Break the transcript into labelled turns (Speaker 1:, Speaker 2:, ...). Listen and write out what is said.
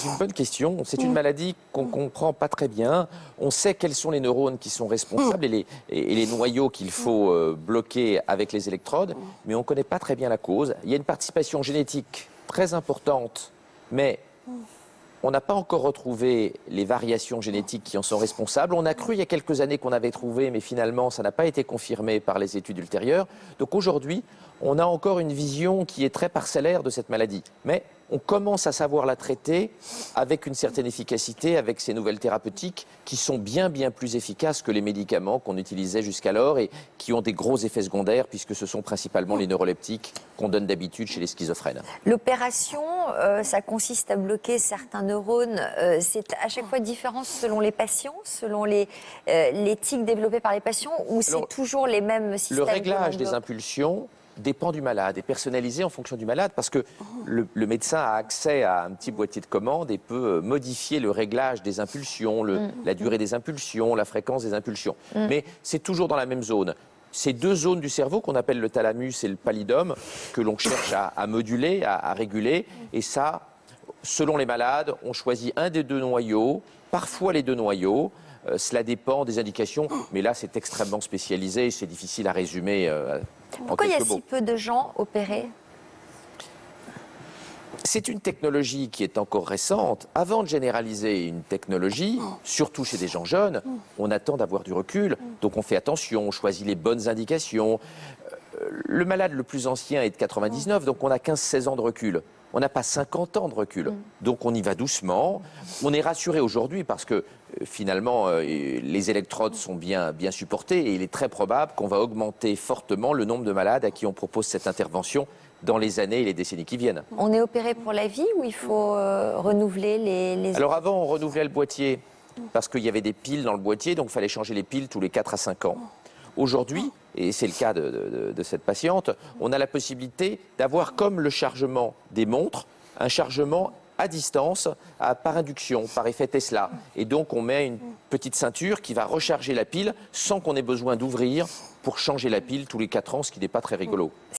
Speaker 1: une bonne question. C'est une maladie qu'on ne comprend pas très bien. On sait quels sont les neurones qui sont responsables et les noyaux qu'il faut bloquer avec les électrodes, mais on ne connaît pas très bien la cause. Il y a une participation génétique très importante, mais on n'a pas encore retrouvé les variations génétiques qui en sont responsables. On a cru il y a quelques années qu'on avait trouvé, mais finalement, ça n'a pas été confirmé par les études ultérieures. Donc aujourd'hui, on a encore une vision qui est très parcellaire de cette maladie. Mais on commence à savoir la traiter avec une certaine efficacité, avec ces nouvelles thérapeutiques qui sont bien plus efficaces que les médicaments qu'on utilisait jusqu'alors et qui ont des gros effets secondaires puisque ce sont principalement les neuroleptiques qu'on donne d'habitude chez les schizophrènes.
Speaker 2: L'opération, ça consiste à bloquer certains neurones. C'est à chaque fois différent selon les patients, selon les tics développés par les patients, ou c'est toujours les mêmes systèmes?
Speaker 1: Le réglage des impulsions dépend du malade, est personnalisé en fonction du malade parce que le médecin a accès à un petit boîtier de commande et peut modifier le réglage des impulsions, la durée des impulsions, la fréquence des impulsions. Mais c'est toujours dans la même zone. Ces deux zones du cerveau qu'on appelle le thalamus et le pallidum que l'on cherche à moduler, à réguler. Et ça, selon les malades, on choisit un des deux noyaux, parfois les deux noyaux. Cela dépend des indications, mais là c'est extrêmement spécialisé et c'est difficile à résumer en
Speaker 2: Pourquoi il y a
Speaker 1: quelques mots.
Speaker 2: si peu de gens opérés?
Speaker 1: C'est une technologie qui est encore récente. Avant de généraliser une technologie, surtout chez des gens jeunes, on attend d'avoir du recul. Donc on fait attention, on choisit les bonnes indications. Le malade le plus ancien est de 99, donc on a 15-16 ans de recul. On n'a pas 50 ans de recul. Donc on y va doucement. On est rassuré aujourd'hui parce que finalement les électrodes sont bien supportées et il est très probable qu'on va augmenter fortement le nombre de malades à qui on propose cette intervention dans les années et les décennies qui viennent.
Speaker 2: On est opéré pour la vie ou il faut renouveler les...
Speaker 1: Alors avant, on renouvelait le boîtier parce qu'il y avait des piles dans le boîtier, donc il fallait changer les piles tous les 4 à 5 ans. Aujourd'hui, et c'est le cas de cette patiente, on a la possibilité d'avoir comme le chargement des montres, un chargement à distance, par induction, par effet Tesla. Et donc on met une petite ceinture qui va recharger la pile sans qu'on ait besoin d'ouvrir pour changer la pile tous les 4 ans, ce qui n'est pas très rigolo.